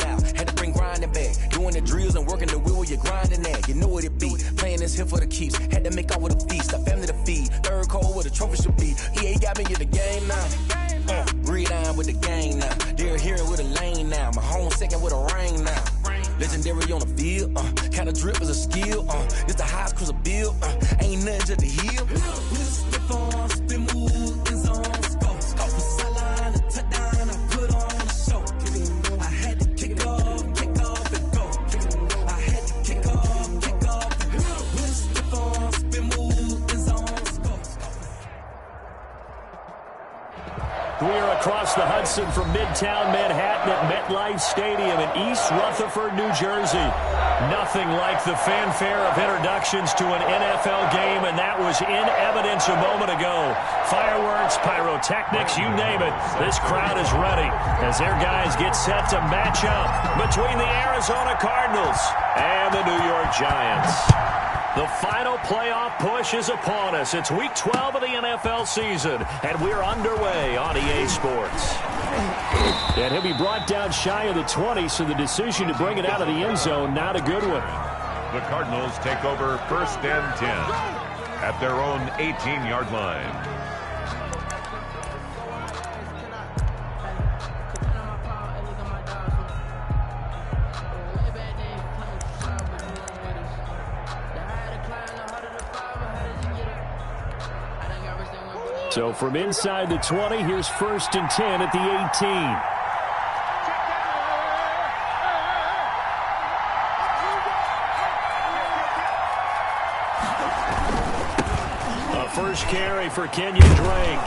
out. Had to bring grinding back. Doing the drills and working the wheel where you're grinding at. You know what it be. Playing this here for the keeps. Had to make off with a feast. A family to feed. Third cold where the trophy should be. EA got me in the game now. Breed on with the gang now. They're here with a lane now. My home second with a ring now. Legendary on the field. Kind of drip is a skill. It's the highest cruiser bill. Ain't nothing just to heal. Spin move, in zone, scope. Scope for sideline, a touchdown. I put on a show. I had to kick off and go. I had to kick off and go. Spin move, in zone, scope. We are across the Hudson from Midtown Manhattan at MetLife Stadium in East Rutherford, New Jersey. Nothing like the fanfare of introductions to an NFL game, and that was in evidence a moment ago. Fireworks, pyrotechnics, you name it. This crowd is ready as their guys get set to match up between the Arizona Cardinals and the New York Giants. The final playoff push is upon us. It's week 12 of the NFL season, and we're underway on EA Sports. And he'll be brought down shy of the 20, so the decision to bring it out of the end zone, not a good one. The Cardinals take over 1st and 10 at their own 18-yard line. So from inside the 20, here's 1st and 10 at the 18. A first carry for Kenyon Drake.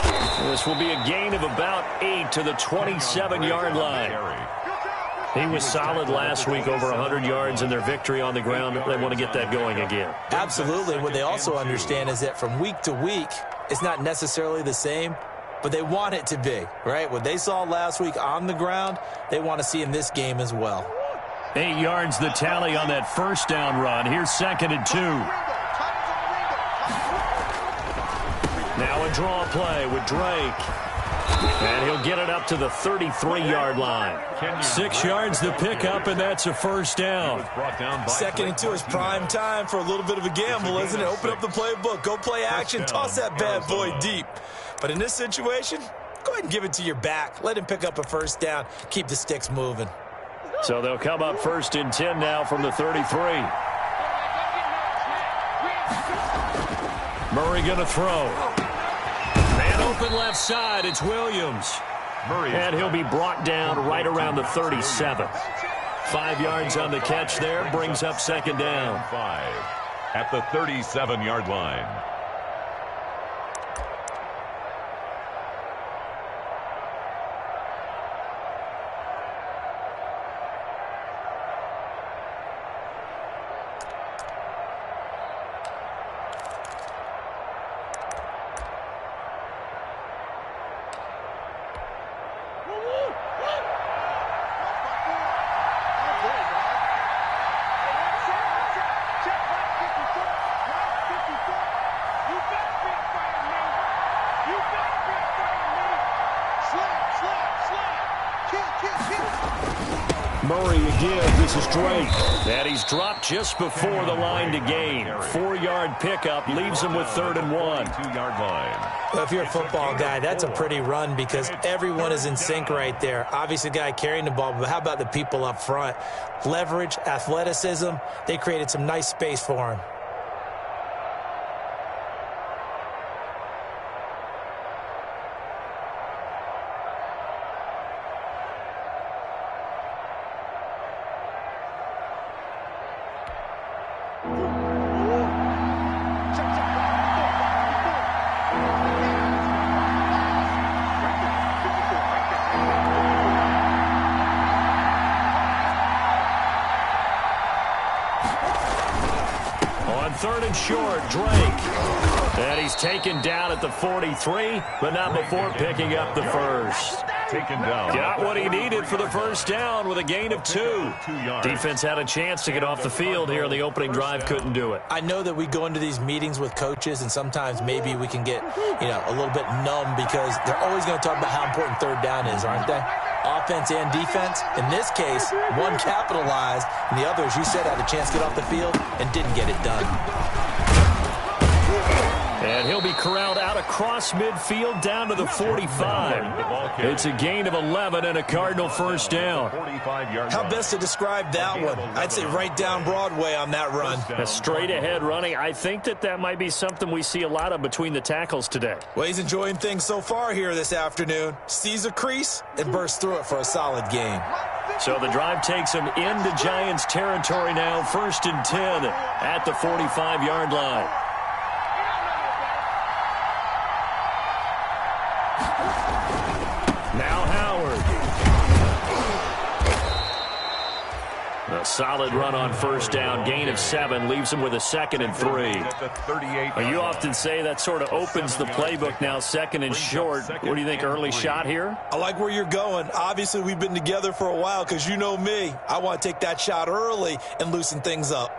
This will be a gain of about 8 to the 27-yard line. He was solid last week, over 100 yards in their victory on the ground. They want to get that going again. Absolutely. What they also understand is that from week to week, it's not necessarily the same, but they want it to be, right? What they saw last week on the ground, they want to see in this game as well. 8 yards the tally on that first down run. Here's 2nd and 2. Now a draw play with Drake. And he'll get it up to the 33-yard line. 6 yards the pickup, and that's a first down. 2nd and 2 is prime time for a little bit of a gamble, isn't it? Open up the playbook, go play action, toss that bad boy deep. But in this situation, go ahead and give it to your back. Let him pick up a first down. Keep the sticks moving. So they'll come up 1st and 10 now from the 33. Murray going to throw. Man open left side, it's Williams. And he'll be brought down right around the 37. 5 yards on the catch there, brings up 2nd down. 5 at the 37-yard line. Murray again, this is Drake. And he's dropped just before the line to gain. 4-yard pickup leaves him with 3rd and 1. 2-yard line. Well, if you're a football guy, that's a pretty run because everyone is in sync right there. Obviously, the guy carrying the ball, but how about the people up front? Leverage, athleticism, they created some nice space for him. On 3rd and short, Drake. And he's taken down at the 43, but not before picking up the first. Taken down. Got what he needed for the first down with a gain of 2. Defense had a chance to get off the field here on the opening drive, couldn't do it. I know that we go into these meetings with coaches, and sometimes maybe we can get, a little bit numb because they're always going to talk about how important 3rd down is, aren't they? offense and defense. In this case, one capitalized, and the other, as you said, had a chance to get off the field and didn't get it done. And he'll be corralled out across midfield down to the 45. It's a gain of 11 and a Cardinal first down. How best to describe that one? I'd say right down Broadway on that run. A straight-ahead running. I think that might be something we see a lot of between the tackles today. Well, he's enjoying things so far here this afternoon. Sees a crease and bursts through it for a solid gain. So the drive takes him into Giants territory now. 1st and 10 at the 45-yard line. Now Howard. A solid run on first down. Gain of 7 leaves him with a 2nd and 3. You often say that sort of opens the playbook now, 2nd and short. What do you think, early shot here? I like where you're going. Obviously, we've been together for a while because you know me. I want to take that shot early and loosen things up.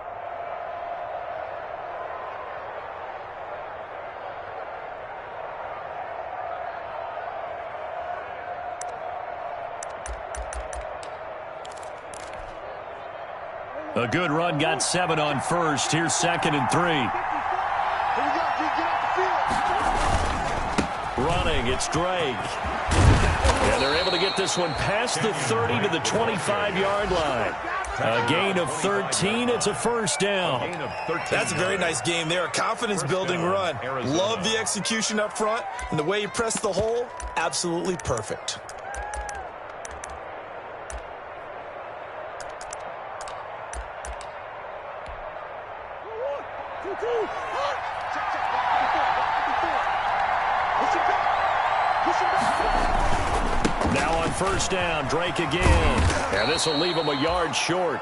A good run, got 7 on first. Here's 2nd and 3. Running, it's Drake. And they're able to get this one past the 30 to the 25-yard line. A gain of 13. It's a first down. That's a very nice game there. A confidence-building run. Love the execution up front. And the way he pressed the hole, absolutely perfect. Now on first down, Drake again. And this will leave him a yard short.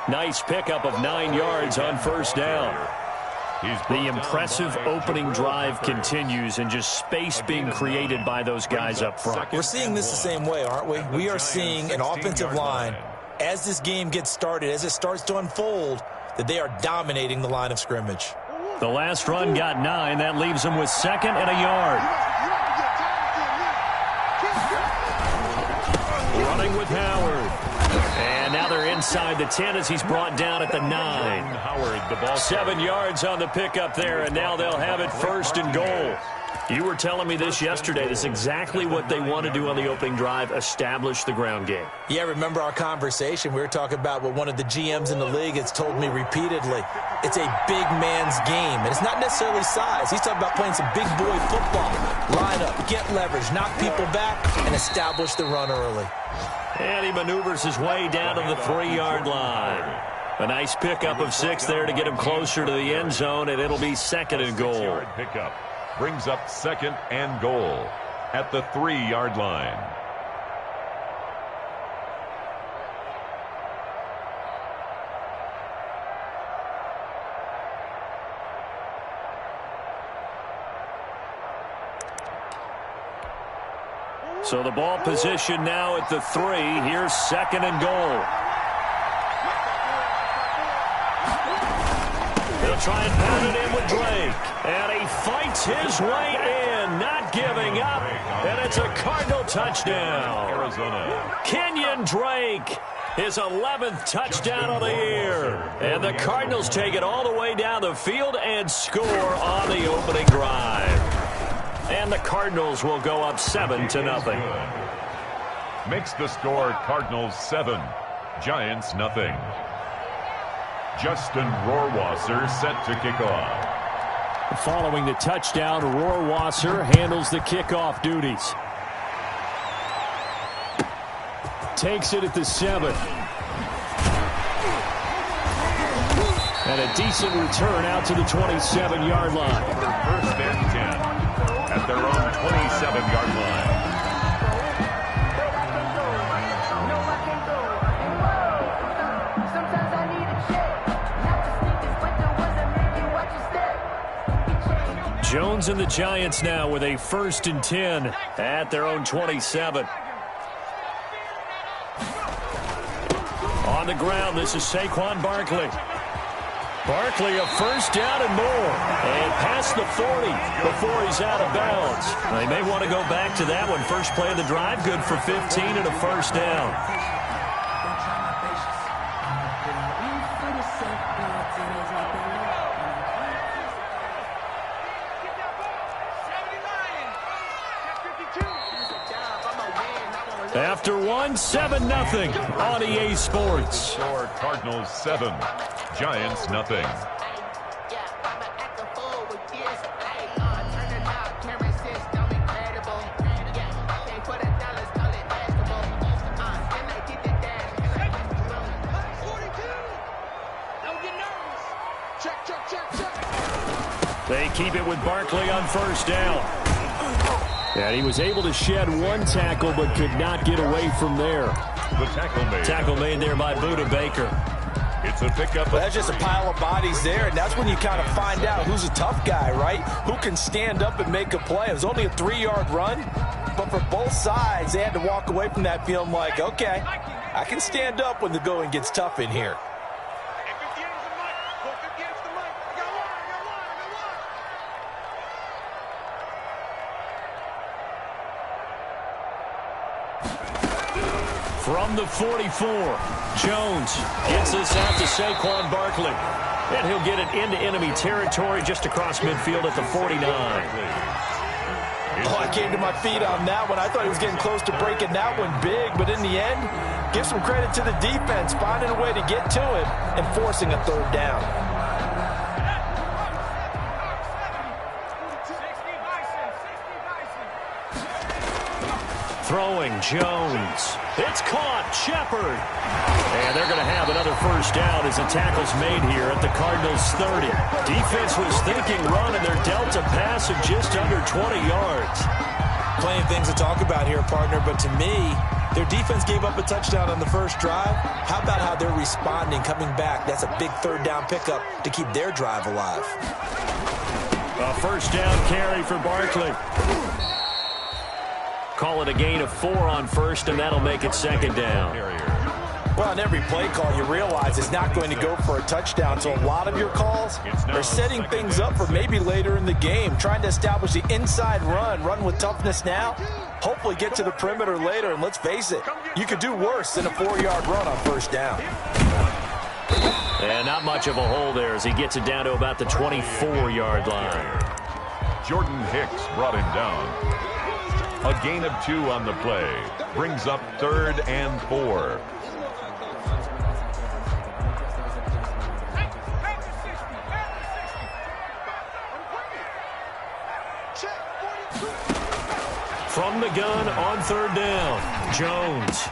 Nice pickup of 9 yards on first down. The impressive opening drive continues, and just space being created by those guys up front. We're seeing this the same way, aren't we? We are seeing an offensive line, as this game gets started, as it starts to unfold, that they are dominating the line of scrimmage. The last run got 9. That leaves him with 2nd and a yard. Running with Howard. And now they're inside the 10 as he's brought down at the 9. Howard, the ball 7 yards on the pickup there, and now they'll have it 1st and goal. You were telling me this yesterday. This is exactly what they want to do on the opening drive, establish the ground game. Yeah, remember our conversation? We were talking about what one of the GMs in the league has told me repeatedly. It's a big man's game, and it's not necessarily size. He's talking about playing some big boy football. Line up, get leverage, knock people back, and establish the run early. And he maneuvers his way down to the 3-yard line. A nice pickup of 6 there to get him closer to the end zone, and it'll be 2nd and goal. Pickup brings up 2nd and goal at the 3-yard line. So the ball position now at the 3. Here's 2nd and goal. They'll try and pound it in with Drake. And he fights his way in, not giving up. And it's a Cardinal touchdown. Arizona. Kenyon Drake, his 11th touchdown of the year. And the Cardinals take it all the way down the field and score on the opening drive. And the Cardinals will go up 7-0. Makes the score Cardinals 7, Giants nothing. Justin Rohrwasser set to kick off. Following the touchdown, Rohrwasser handles the kickoff duties. Takes it at the 7. And a decent return out to the 27-yard line. 1st and 10 at their own 27-yard line. Jones and the Giants now with a 1st and 10 at their own 27. On the ground, this is Saquon Barkley. Barkley a first down and more. And past the 40 before he's out of bounds. They may want to go back to that one. First play of the drive, good for 15 and a first down. After one, 7-0 on EA Sports. Score Cardinals 7, Giants nothing. They keep it with Barkley on first down. And he was able to shed one tackle but could not get away from there. The tackle made. Tackle made there by Buda Baker. It's a pickup. That's just a pile of bodies there, and that's when you kind of find out who's a tough guy, right? Who can stand up and make a play. It was only a 3-yard run, but for both sides, they had to walk away from that feeling like, okay, I can stand up when the going gets tough in here. From the 44, Jones gets this out to Saquon Barkley. And he'll get it into enemy territory just across midfield at the 49. Oh, I came to my feet on that one. I thought he was getting close to breaking that one big, but in the end, give some credit to the defense, finding a way to get to him and forcing a third down. Throwing Jones. It's caught. Shepard. And they're going to have another first down as the tackle's made here at the Cardinals' 30. Defense was thinking run, and they're dealt a pass of just under 20 yards. Plenty of things to talk about here, partner, but to me, their defense gave up a touchdown on the first drive. How about how they're responding, coming back? That's a big third down pickup to keep their drive alive. A first down carry for Barkley. Call it a gain of 4 on first, and that'll make it second down. Well, on every play call, you realize it's not going to go for a touchdown, so a lot of your calls are setting things up for maybe later in the game, trying to establish the inside run with toughness now, hopefully get to the perimeter later, and let's face it, you could do worse than a 4-yard run on first down. And not much of a hole there as he gets it down to about the 24-yard line. Jordan Hicks brought him down. A gain of 2 on the play. Brings up 3rd and 4. From the gun on third down, Jones.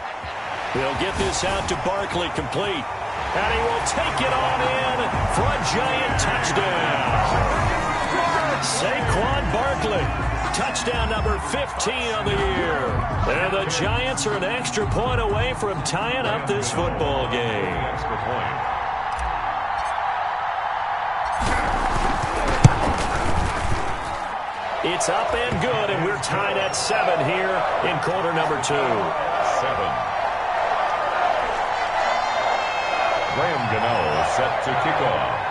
He'll get this out to Barkley, complete. And he will take it on in for a giant touchdown. Saquon Barkley. Touchdown number 15 on the year. And the Giants are an extra point away from tying up this football game. Extra point. It's up and good, and we're tied at 7 here in quarter number 2. 7. Graham Gano set to kick off.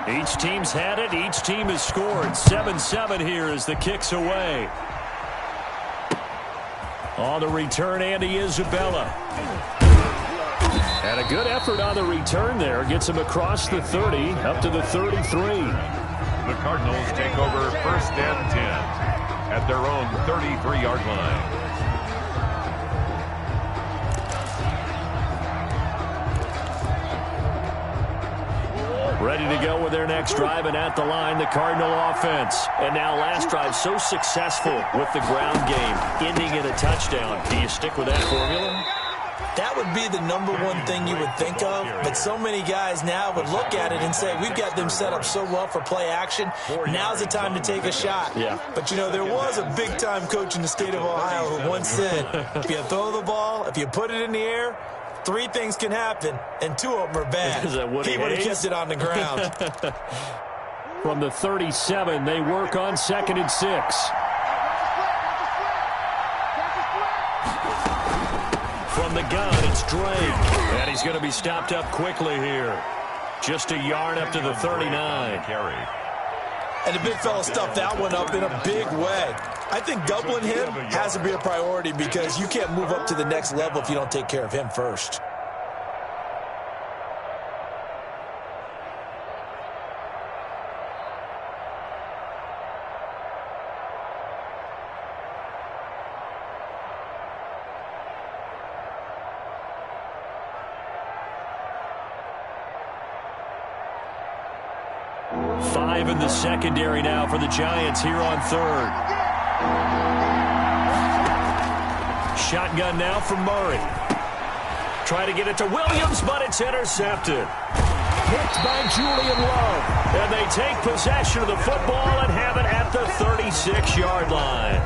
Each team's had it. Each team has scored. 7-7 here as the kick's away. On the return, Andy Isabella. And a good effort on the return there. Gets him across the 30, up to the 33. The Cardinals take over 1st and 10 at their own 33-yard line. Ready to go with their next drive, and at the line, the Cardinal offense. And now last drive so successful with the ground game, ending in a touchdown. Do you stick with that formula? That would be the number one thing you would think of, but so many guys now would look at it and say, we've got them set up so well for play action, now's the time to take a shot. Yeah. But, you know, there was a big-time coach in the state of Ohio who once said, if you throw the ball, if you put it in the air, 3 things can happen, and 2 of them are bad. He would have kept it on the ground. From the 37, they work on 2nd and 6. From the gun, it's Drake. And he's going to be stopped up quickly here. Just a yard up to the 39. And the big fella stuffed that one up in a big way. I think doubling him has to be a priority because you can't move up to the next level if you don't take care of him first. Five in the secondary now for the Giants here on third. Shotgun now from Murray. Try to get it to Williams, but it's intercepted. Hit by Julian Love. And they take possession of the football and have it at the 36-yard line.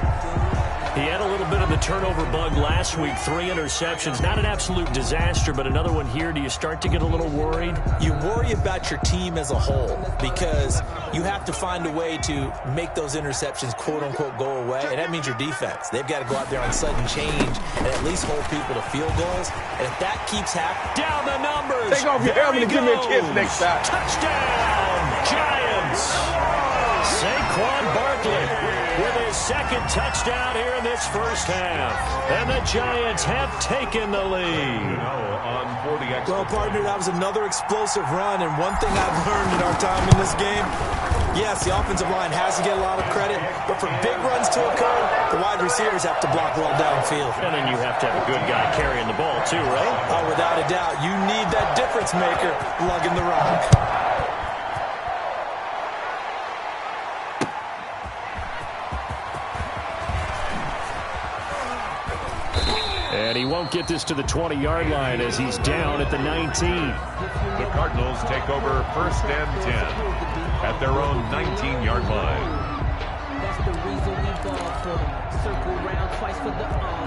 He had a little bit of the turnover bug last week, 3 interceptions. Not an absolute disaster, but another one here. Do you start to get a little worried? You worry about your team as a whole because you have to find a way to make those interceptions, quote-unquote, go away, and that means your defense. They've got to go out there on sudden change and at least hold people to field goals, and if that keeps happening... Down the numbers! Take off your helmet and give me a kiss next time. Touchdown, Giants! Saquon Barkley with his second touchdown here in this first half. And the Giants have taken the lead. Well, partner, that was another explosive run, and one thing I've learned in our time in this game, yes, the offensive line has to get a lot of credit, but for big runs to occur, the wide receivers have to block well downfield. And then you have to have a good guy carrying the ball too, right? Oh, without a doubt. You need that difference maker lugging the rock. And he won't get this to the 20-yard line as he's down at the 19. The Cardinals take over 1st and 10 at their own 19-yard line.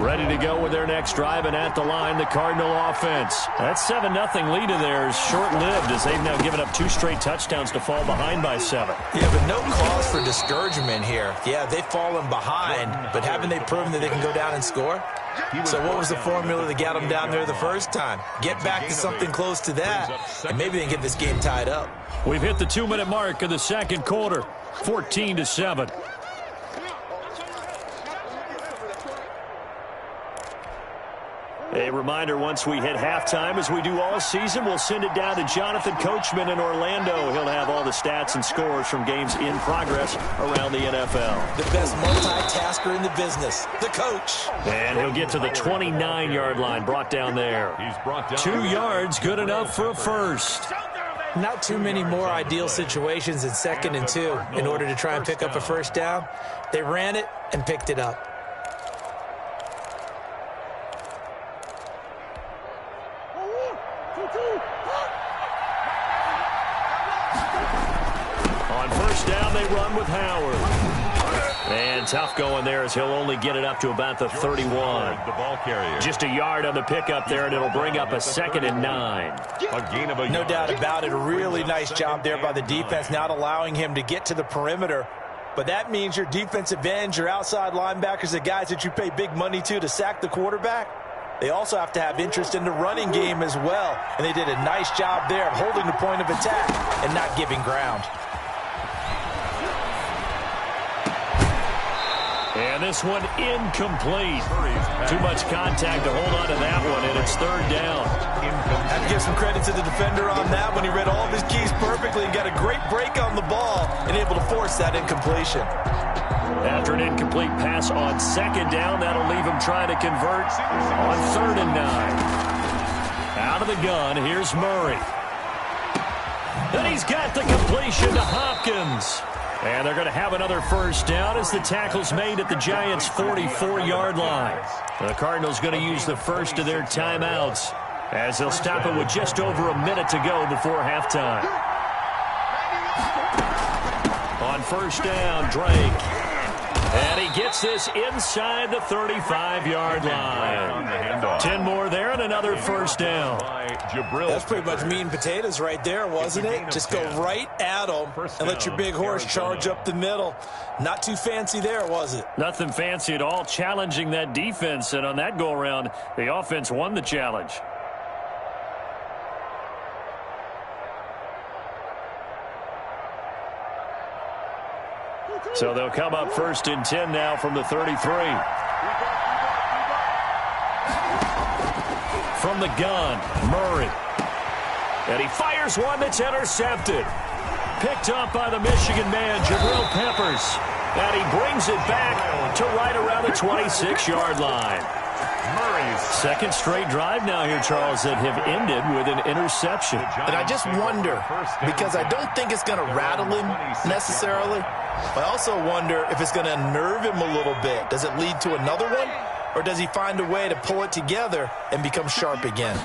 Ready to go with their next drive, and at the line, the Cardinal offense. That 7-0 lead of theirs short-lived as they've now given up 2 straight touchdowns to fall behind by 7. Yeah, but no cause for discouragement here. Yeah, they've fallen behind, but haven't they proven that they can go down and score? So what was the formula that got them down there the first time? Get back to something close to that, and maybe they can get this game tied up. We've hit the 2-minute mark of the second quarter, 14-7. A reminder, once we hit halftime, as we do all season, we'll send it down to Jonathan Coachman in Orlando. He'll have all the stats and scores from games in progress around the NFL. The best multitasker in the business, the coach. And he'll get to the 29-yard line, brought down there. He's brought down 2 yards, good enough for a first. Not too many more ideal situations in 2nd and 2 in order to try and pick up a first down. They ran it and picked it up. On first down, they run with Howard. And tough going there as he'll only get it up to about the 31. The ball carrier. Just a yard on the pickup there, and it'll bring up a 2nd and 9. A gain of a No yard. doubt about it. A really nice job there by the defense, not allowing him to get to the perimeter. But that means your defensive ends, your outside linebackers, the guys that you pay big money to sack the quarterback, they also have to have interest in the running game as well. And they did a nice job there of holding the point of attack and not giving ground. And this one incomplete. Too much contact to hold on to that one, and it's 3rd down. Have to give some credit to the defender on that one. He read all of his keys perfectly and got a great break on the ball and able to force that incompletion. After an incomplete pass on 2nd down, that'll leave him trying to convert on 3rd and 9. Out of the gun, here's Murray. And he's got the completion to Hopkins. And they're going to have another first down as the tackle's made at the Giants' 44-yard line. The Cardinals going to use the first of their timeouts as they'll stop it with just over a minute to go before halftime. On first down, Drake. And he gets this inside the 35-yard line. 10 more there and another first down. That's pretty much meat and potatoes right there, wasn't it? Just go right at them and let your big horse charge up the middle. Not too fancy there, was it? Nothing fancy at all, challenging that defense. And on that go-around, the offense won the challenge. So they'll come up 1st and 10 now from the 33. From the gun, Murray. And he fires one that's intercepted. Picked up by the Michigan man, Jabril Peppers. And he brings it back to right around the 26-yard line. Murray's second straight drive now here, Charles, that have ended with an interception. And I just wonder, because I don't think it's going to rattle him necessarily, but I also wonder if it's going to unnerve him a little bit. Does it lead to another one, or does he find a way to pull it together and become sharp again?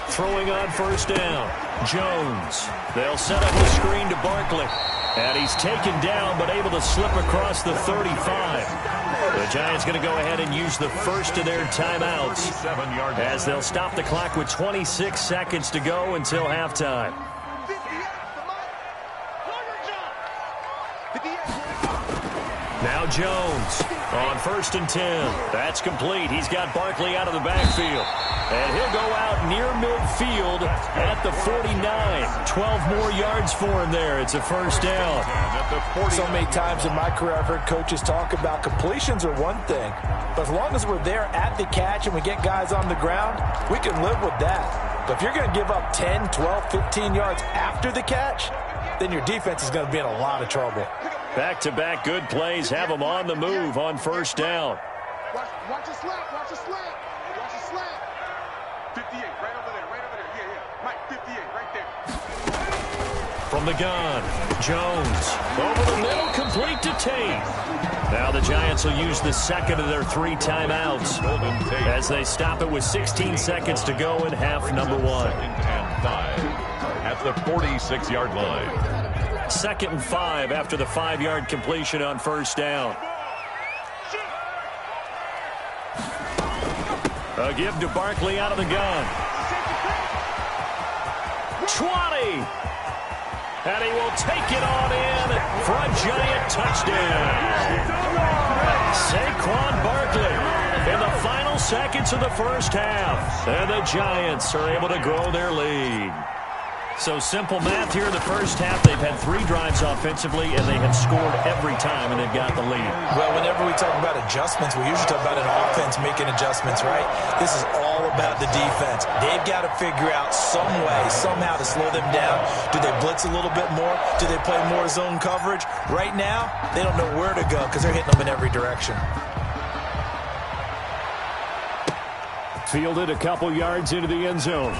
Throwing on first down, Jones. They'll set up the screen to Barkley. And he's taken down, but able to slip across the 35. The Giants going to go ahead and use the first of their timeouts as they'll stop the clock with 26 seconds to go until halftime. Now Jones on 1st and 10. That's complete. He's got Barkley out of the backfield. And he'll go out near midfield at the 49. 12 more yards for him there. It's a first down. So many times in my career I've heard coaches talk about completions are one thing. But as long as we're there at the catch and we get guys on the ground, we can live with that. But if you're going to give up 10, 12, 15 yards after the catch, then your defense is going to be in a lot of trouble. Back-to-back good plays have them on the move on first down. Watch a slant, watch a slant, watch a slant. 58, right over there, yeah. Mike, 58, right there. From the gun, Jones. Over the middle, complete to Tate. Now the Giants will use the second of their 3 timeouts as they stop it with 16 seconds to go in half number 1. 2nd and 5 at the 46-yard line. 2nd and 5 after the 5-yard completion on first down. A give to Barkley out of the gun. 20. And he will take it on in for a Giant touchdown. Saquon Barkley in the final seconds of the first half. And the Giants are able to grow their lead. So simple math here in the first half. They've had 3 drives offensively, and they have scored every time, and they've got the lead. Well, whenever we talk about adjustments, we usually talk about an offense making adjustments, right? This is all about the defense. They've got to figure out some way, somehow to slow them down. Do they blitz a little bit more? Do they play more zone coverage? Right now, they don't know where to go because they're hitting them in every direction. Fielded a couple yards into the end zone.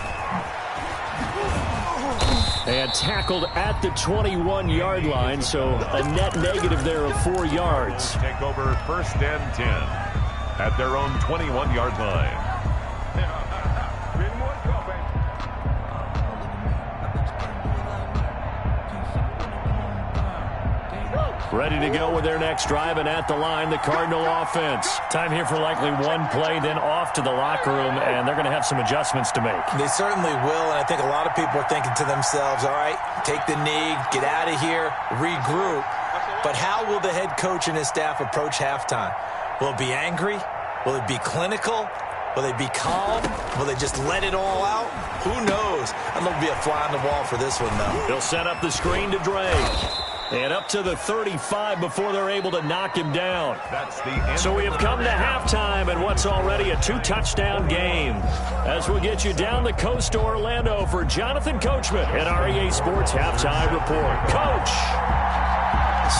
And tackled at the 21-yard line, so a net negative there of 4 yards. Take over 1st and 10 at their own 21-yard line. Ready to go with their next drive, and at the line, the Cardinal offense. Time here for likely one play, then off to the locker room, and they're going to have some adjustments to make. They certainly will, and I think a lot of people are thinking to themselves, all right, take the knee, get out of here, regroup. But how will the head coach and his staff approach halftime? Will it be angry? Will it be clinical? Will they be calm? Will they just let it all out? Who knows? I'd love to be a fly on the wall for this one, though. They'll set up the screen to Drake. And up to the 35 before they're able to knock him down. So we have come to halftime and what's already a 2-touchdown game. As we'll get you down the coast to Orlando for Jonathan Coachman at our EA Sports Halftime Report. Coach!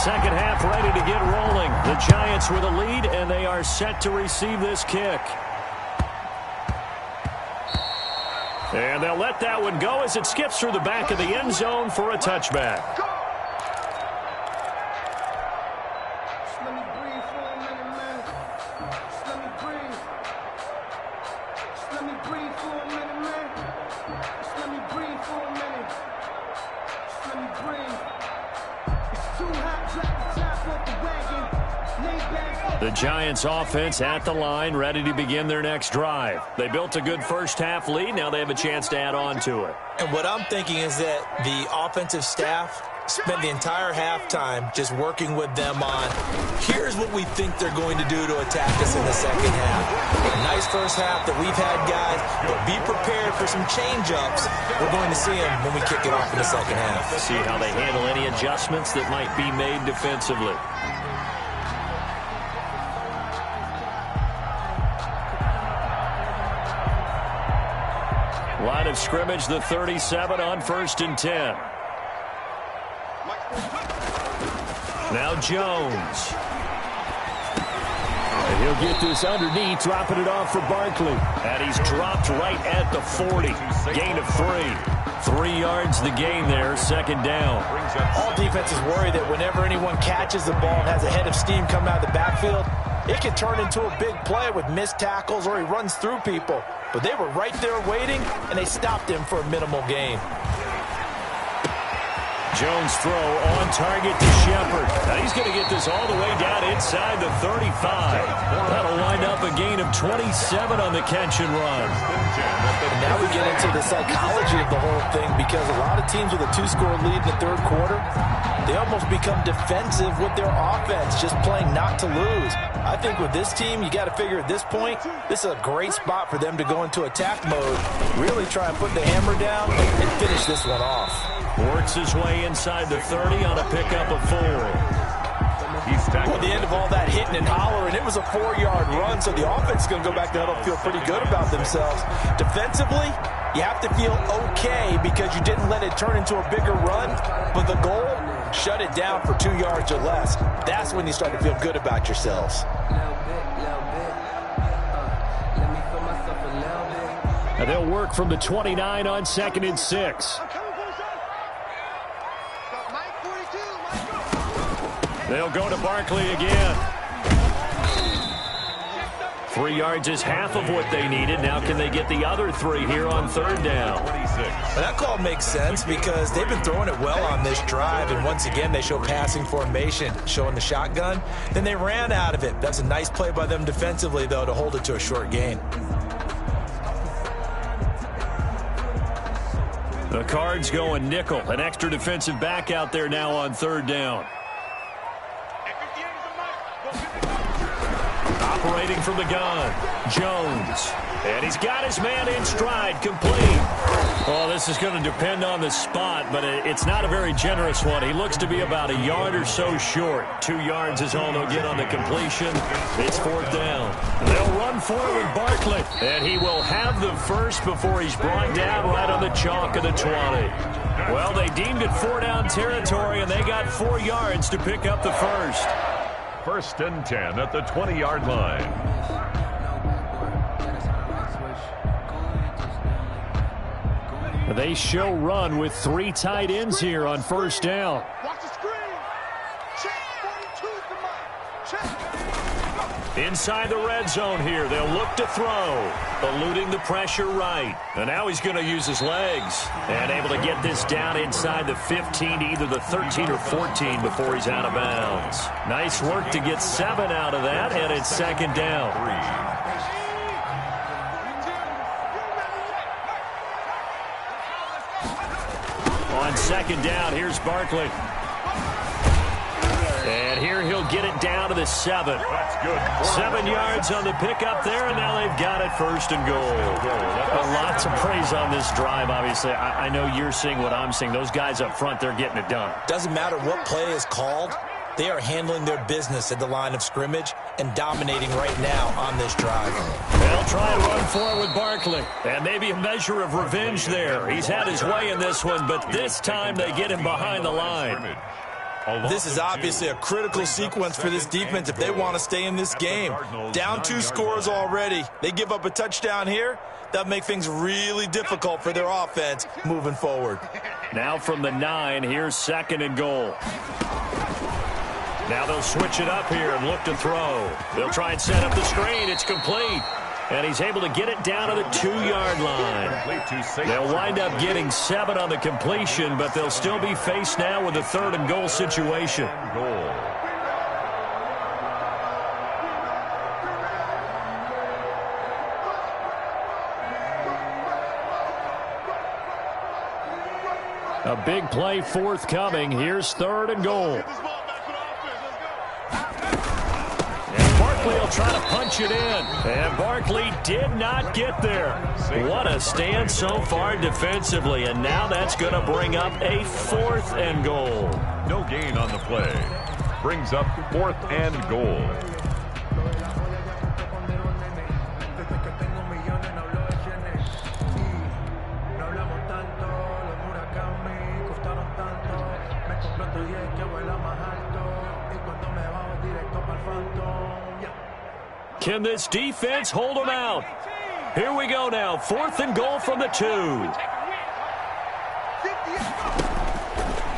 Second half ready to get rolling. The Giants with a lead, and they are set to receive this kick. And they'll let that one go as it skips through the back of the end zone for a touchback. The Giants offense at the line, ready to begin their next drive. They built a good first-half lead. Now they have a chance to add on to it. And what I'm thinking is that the offensive staff spent the entire halftime just working with them on, here's what we think they're going to do to attack us in the second half. A nice first half that we've had, guys, but be prepared for some change-ups. We're going to see them when we kick it off in the second half. See how they handle any adjustments that might be made defensively. Line of scrimmage, the 37 on 1st and 10. Now Jones. And he'll get this underneath, dropping it off for Barkley. And he's dropped right at the 40. Gain of 3. 3 yards the gain there, second down. All defenses worry that whenever anyone catches the ball and has a head of steam come out of the backfield, it can turn into a big play with missed tackles or he runs through people. But they were right there waiting, and they stopped him for a minimal gain. Jones throw on target to Shepard. Now he's going to get this all the way down inside the 35. That'll wind up a gain of 27 on the catch and run. And now we get into the psychology of the whole thing, because a lot of teams with a 2-score lead in the third quarter, they almost become defensive with their offense, just playing not to lose. I think with this team, you got to figure at this point, this is a great spot for them to go into attack mode, really try and put the hammer down and finish this one off. Works his way inside the 30 on a pickup of 4. Well, at the end of all that hitting and hollering, it was a 4-yard run, so the offense is going to go back there and feel pretty good about themselves. Defensively, you have to feel okay because you didn't let it turn into a bigger run, but the goal, shut it down for 2 yards or less. That's when you start to feel good about yourselves. And they'll work from the 29 on 2nd and 6. They'll go to Barkley again. 3 yards is half of what they needed. Now can they get the other 3 here on 3rd down? Well, that call makes sense because they've been throwing it well on this drive, and once again they show passing formation, showing the shotgun. Then they ran out of it. That's a nice play by them defensively, though, to hold it to a short gain. The Cards going nickel. An extra defensive back out there now on 3rd down. Operating from the gun, Jones. And he's got his man in stride, complete. Well, this is going to depend on the spot, but it's not a very generous one. He looks to be about a yard or so short. 2 yards is all they'll get on the completion. It's 4th down. They'll run forward Barkley, and he will have the first before he's brought down right on the chalk of the 20. Well, they deemed it 4-down territory, and they got 4 yards to pick up the first. 1st and 10 at the 20-yard line. They show run with 3 tight ends here on 1st down. Watch the screen. Check 42, come on. Check. Inside the red zone here, they'll look to throw. Eluding the pressure right. And now he's going to use his legs. And able to get this down inside the 15, either the 13 or 14 before he's out of bounds. Nice work to get 7 out of that, and it's 2nd down. On 2nd down, here's Barkley. And here he'll get it down to the 7. That's good. 7 yards on the pickup there, and now they've got it 1st and goal. Lots of praise on this drive, obviously. I know you're seeing what I'm seeing. Those guys up front, they're getting it done. Doesn't matter what play is called. They are handling their business at the line of scrimmage and dominating right now on this drive. They'll try and run forward with Barkley. And maybe a measure of revenge there. He's had his way in this one, but this time they get him behind the line. This is obviously a critical sequence for this defense if they want to stay in this game. Down 2 scores already. They give up a touchdown here. That'll make things really difficult for their offense moving forward. Now from the 9, here's 2nd and goal. Now they'll switch it up here and look to throw. They'll try and set up the screen. It's complete. And he's able to get it down to the 2-yard line. They'll wind up getting 7 on the completion, but they'll still be faced now with a 3rd and goal situation. A big play forthcoming. Here's 3rd and goal. And Barkley will try to punch it in. And Barkley did not get there. What a stand so far defensively. And now that's going to bring up a 4th and goal. No gain on the play. Brings up 4th and goal. Can this defense hold them out? Here we go now. 4th and goal from the 2.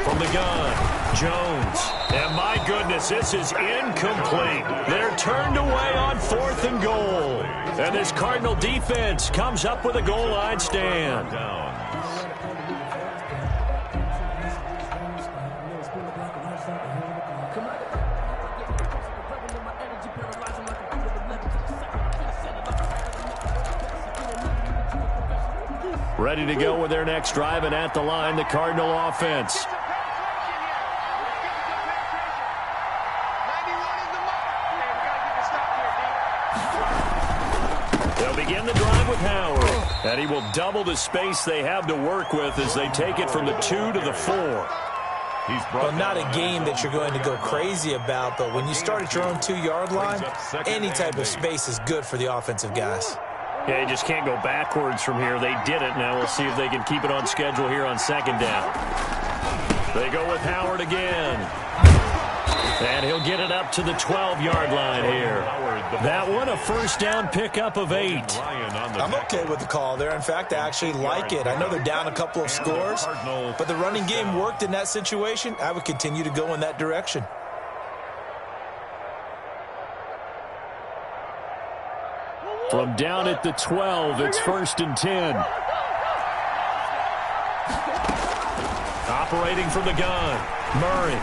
From the gun, Jones. And my goodness, this is incomplete. They're turned away on 4th and goal. And this Cardinal defense comes up with a goal line stand. Ready to go with their next drive, and at the line, the Cardinal offense. They'll begin the drive with Howard, and he will double the space they have to work with as they take it from the 2 to the 4. Well, not a game that you're going to go crazy about, but when you start at your own 2-yard line, any type of space is good for the offensive guys. Yeah, you just can't go backwards from here. They did it. Now we'll see if they can keep it on schedule here on 2nd down. They go with Howard again. And he'll get it up to the 12-yard line here. That one, a 1st down pickup of 8. I'm okay with the call there. In fact, I actually like it. I know they're down a couple of scores, but the running game worked in that situation. I would continue to go in that direction. From down at the 12, it's 1st and 10. Operating from the gun, Murray.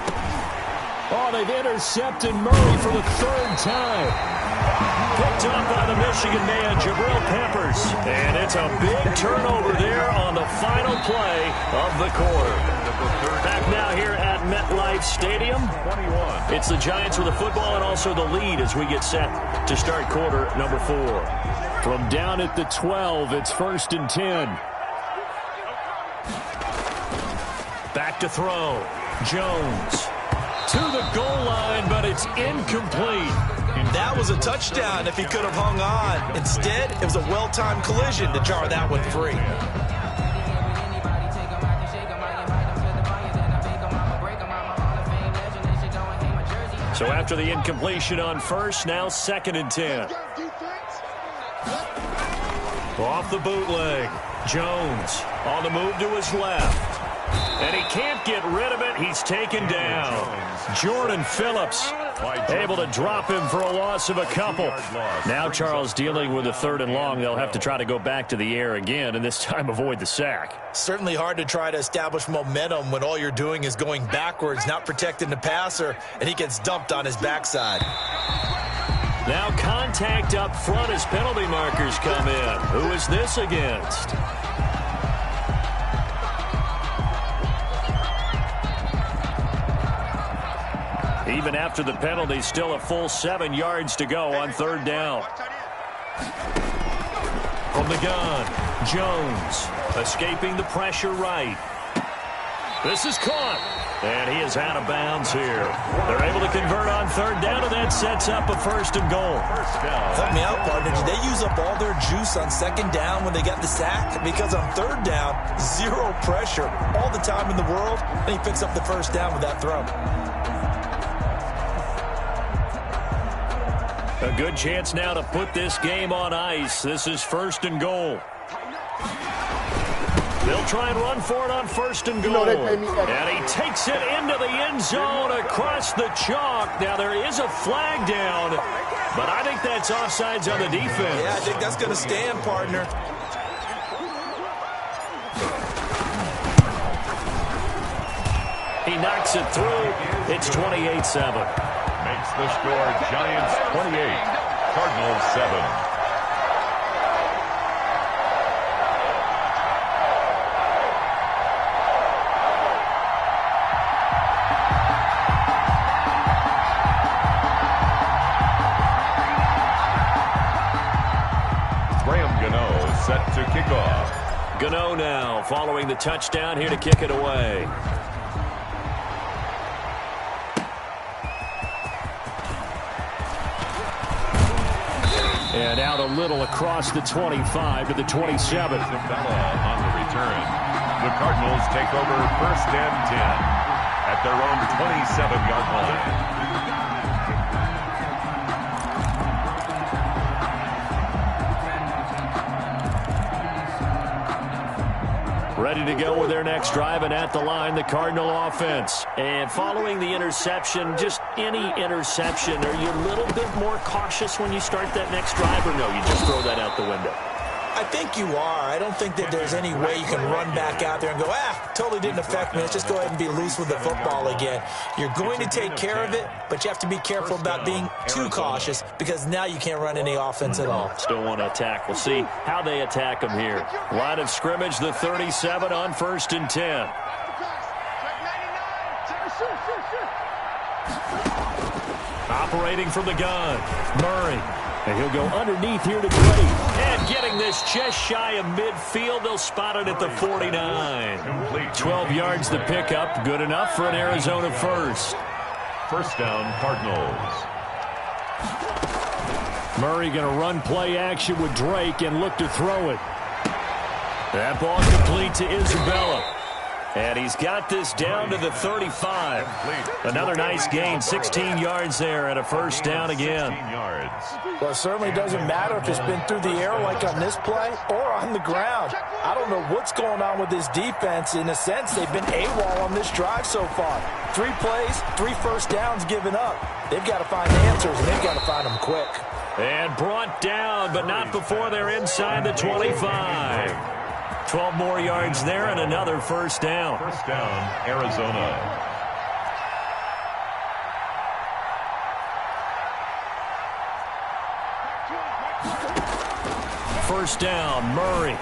Oh, they've intercepted Murray for the 3rd time. Picked up by the Michigan man, Jabril Peppers. And it's a big turnover there on the final play of the quarter. Back now here at MetLife Stadium. It's the Giants with the football and also the lead as we get set to start quarter number 4. From down at the 12, it's 1st and 10. Back to throw. Jones to the goal line, but it's incomplete. That was a touchdown if he could have hung on. Instead, it was a well-timed collision to jar that one free. So after the incompletion on 1st, now 2nd and 10. Off the bootleg. Jones on the move to his left. And he can't get rid of it. He's taken down. Jordan Phillips able to drop him for a loss of a couple. Now Charles dealing with a 3rd and long. They'll have to try to go back to the air again and this time avoid the sack. Certainly hard to try to establish momentum when all you're doing is going backwards, not protecting the passer, and he gets dumped on his backside. Now contact up front as penalty markers come in. Who is this against? Even after the penalty, still a full 7 yards to go on 3rd down. From the gun, Jones escaping the pressure right. This is caught. And he is out of bounds here. They're able to convert on 3rd down, and that sets up a 1st and goal. Help me out, partner. Did they use up all their juice on 2nd down when they got the sack? Because on 3rd down, 0 pressure all the time in the world, and he picks up the 1st down with that throw. A good chance now to put this game on ice. This is 1st and goal. They'll try and run for it on 1st and goal. And he takes it into the end zone across the chalk. Now, there is a flag down, but I think that's offsides on the defense. Yeah, I think that's going to stand, partner. He knocks it through. It's 28-7. Makes the score Giants 28, Cardinals 7. set to kick off. Gano now following the touchdown here to kick it away. And out a little across the 25 to the 27. Isabella on the return. The Cardinals take over 1st and 10 at their own 27-yard line. Ready to go with their next drive, and at the line, the Cardinal offense. And following the interception, just any interception, are you a little bit more cautious when you start that next drive, or no, you just throw that out the window? I think you are. I don't think that there's any way you can run back out there and go, totally didn't affect me. Let's just go ahead and be loose with the football again. You're going to take care of it, but you have to be careful about being too cautious because now you can't run any offense at all. Still want to attack. We'll see how they attack them here. Line of scrimmage, the 37 on 1st and 10. Operating from the gun, Murray. And he'll go underneath here to Drake. And getting this just shy of midfield. They'll spot it at the 49. 12 yards to pick up. Good enough for an Arizona first. 1st down, Cardinals. Murray going to run play action with Drake and look to throw it. That ball complete to Isabella. And he's got this down to the 35. Another nice gain, 16 yards there and a 1st down again. Well, it certainly doesn't matter if it's been through the air like on this play or on the ground. I don't know what's going on with this defense. In a sense, they've been AWOL on this drive so far. 3 plays, 3 1st downs given up. They've got to find answers, and they've got to find them quick. And brought down, but not before they're inside the 25. 12 more yards there and another 1st down. 1st down, Arizona. First down, Murray.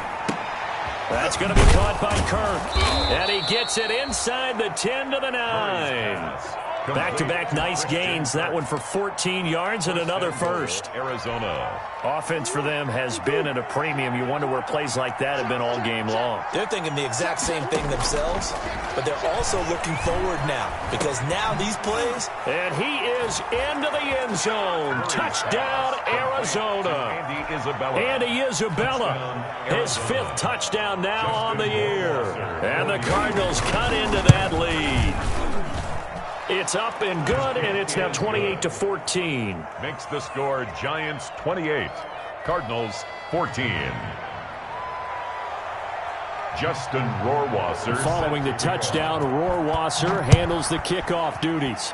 That's going to be caught by Kirk. And he gets it inside the 10 to the 9. Back-to-back nice gains. That one for 14 yards and another 1st. Arizona. Offense for them has been at a premium. You wonder where plays like that have been all game long. They're thinking the exact same thing themselves, but they're also looking forward now because now these plays. And he is into the end zone. Touchdown, Arizona. Andy Isabella. His 5th touchdown now on the year. And the Cardinals cut into that lead. It's up and good, and it's now 28-14. Makes the score Giants 28, Cardinals 14. Justin Rohrwasser. Following the touchdown, Rohrwasser handles the kickoff duties.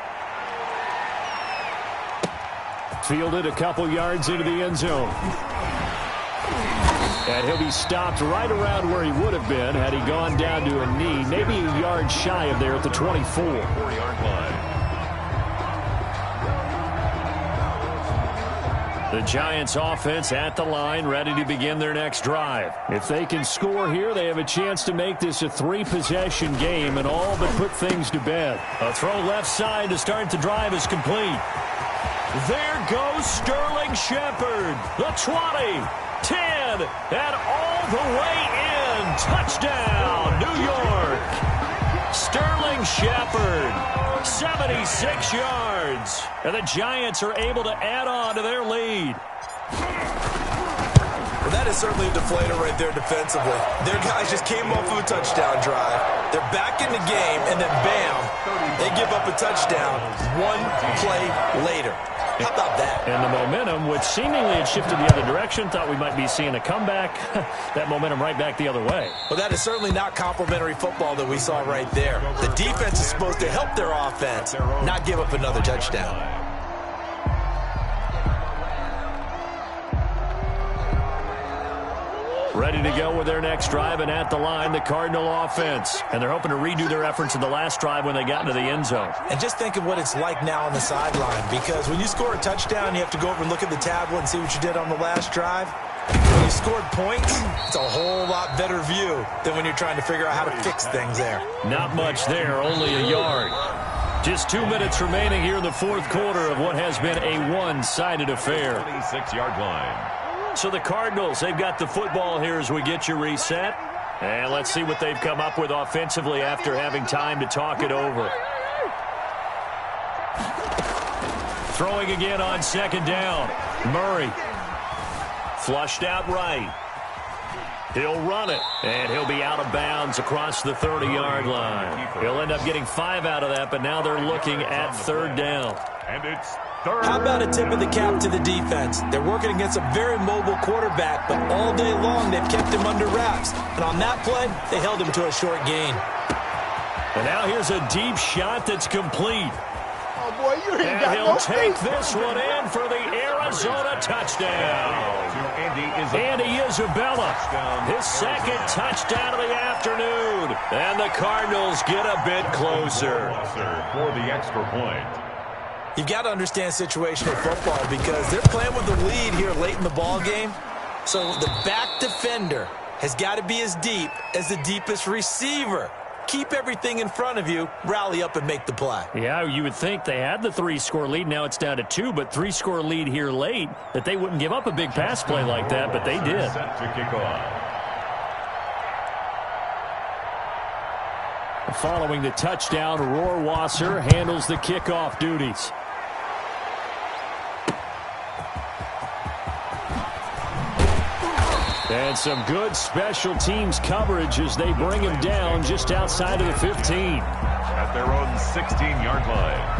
Fielded a couple yards into the end zone. And he'll be stopped right around where he would have been had he gone down to a knee, maybe a yard shy of there at the 24. 4-yard line. The Giants offense at the line, ready to begin their next drive. If they can score here, they have a chance to make this a 3-possession game and all but put things to bed. A throw left side to start the drive is complete. There goes Sterling Shepard. The 20, 10, and all the way in. Touchdown, New York. Sterling Shepard, 76 yards. And the Giants are able to add on to their lead. Well, that is certainly a deflator right there defensively. Their guys just came off of a touchdown drive. They're back in the game, and then bam, they give up a touchdown 1 play later. How about that? And the momentum, which seemingly had shifted the other direction, thought we might be seeing a comeback. That momentum right back the other way. Well, that is certainly not complimentary football that we saw right there. The defense is supposed to help their offense, not give up another touchdown. Ready to go with their next drive, and at the line, the Cardinal offense. And they're hoping to redo their efforts in the last drive when they got into the end zone. And just think of what it's like now on the sideline, because when you score a touchdown, you have to go over and look at the tablet and see what you did on the last drive. When you scored points, it's a whole lot better view than when you're trying to figure out how to fix things there. Not much there, only a yard. Just 2 minutes remaining here in the fourth quarter of what has been a one-sided affair. 26-yard line. So the Cardinals, they've got the football here as we get you reset. And let's see what they've come up with offensively after having time to talk it over. Throwing again on second down. Murray. Flushed out right. He'll run it, and he'll be out of bounds across the 30-yard line. He'll end up getting 5 out of that, but now they're looking at third down. And it's third. How about a tip of the cap to the defense? They're working against a very mobile quarterback, but all day long they've kept him under wraps. And on that play, they held him to a short gain. And now here's a deep shot that's complete. Oh, boy, you ain't And got he'll no take faith. this one in for the Arizona touchdown. Andy Isabella, his second touchdown of the afternoon. And the Cardinals get a bit closer. For the extra point. You've got to understand situational football because they're playing with the lead here late in the ball game. So the back defender has got to be as deep as the deepest receiver. Keep everything in front of you, rally up and make the play. Yeah, you would think they had the 3-score lead. Now it's down to 2, but 3-score lead here late, that they wouldn't give up a big pass play like that, but they did. Set to kick off. Following the touchdown, Rohrwasser handles the kickoff duties. And some good special teams coverage as they bring him down just outside of the 15. At their own 16-yard line.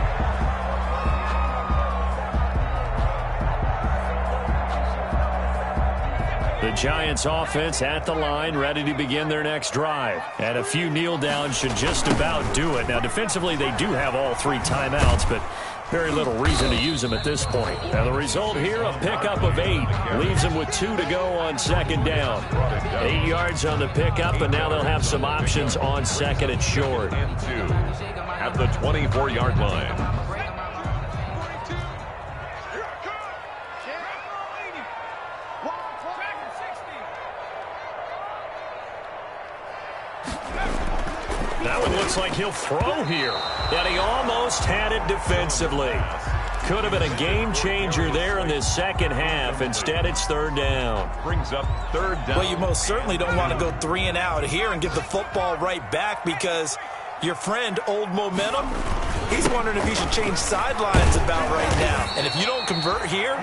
The Giants offense at the line, ready to begin their next drive. And a few kneel downs should just about do it. Now, defensively, they do have all 3 timeouts, but very little reason to use them at this point. Now, the result here, a pickup of 8. Leaves them with 2 to go on second down. 8 yards on the pickup, and now they'll have some options on second and short. And 2 at the 24-yard line. That one looks like he'll throw here. And he almost had it defensively. Could have been a game changer there in this second half. Instead, it's third down. Brings up third down. Well, you most certainly don't want to go 3 and out here and give the football right back because your friend, Old Momentum, he's wondering if he should change sidelines about right now. And if you don't convert here,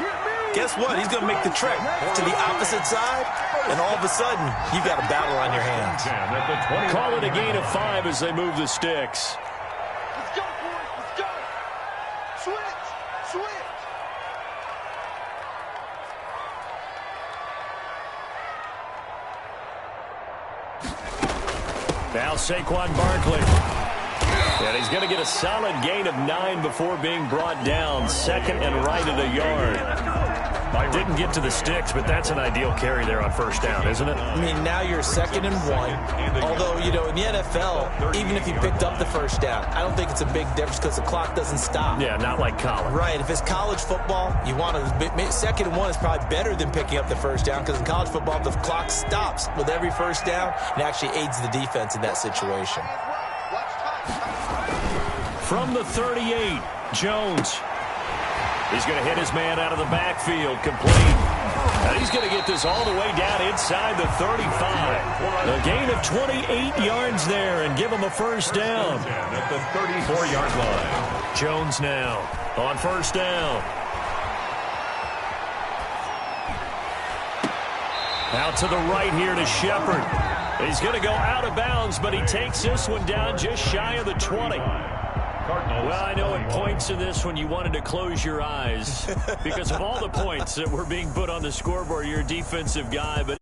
guess what? He's going to make the trek to the opposite side, and all of a sudden, you've got a battle on your hands. Call it a gain of 5 as they move the sticks. Let's go, boys. Let's go. Switch. Switch. Now Saquon Barkley. And he's going to get a solid gain of 9 before being brought down. Second and right of the yard. Didn't get to the sticks, but that's an ideal carry there on first down, isn't it? I mean, now you're 2nd and 1. Although, you know, in the NFL, even if you picked up the first down, I don't think it's a big difference because the clock doesn't stop. Yeah, not like college. Right. If it's college football, you want to 2nd and 1 is probably better than picking up the first down because in college football, the clock stops with every first down and actually aids the defense in that situation. From the 38, Jones. He's going to hit his man out of the backfield, complete. And he's going to get this all the way down inside the 35. A gain of 28 yards there and give him a first down. At the 34-yard line. Jones now on first down. Out to the right here to Shepard. He's going to go out of bounds, but he takes this one down just shy of the 20. Well, I know at points in this one you wanted to close your eyes because of all the points that were being put on the scoreboard. You're a defensive guy, but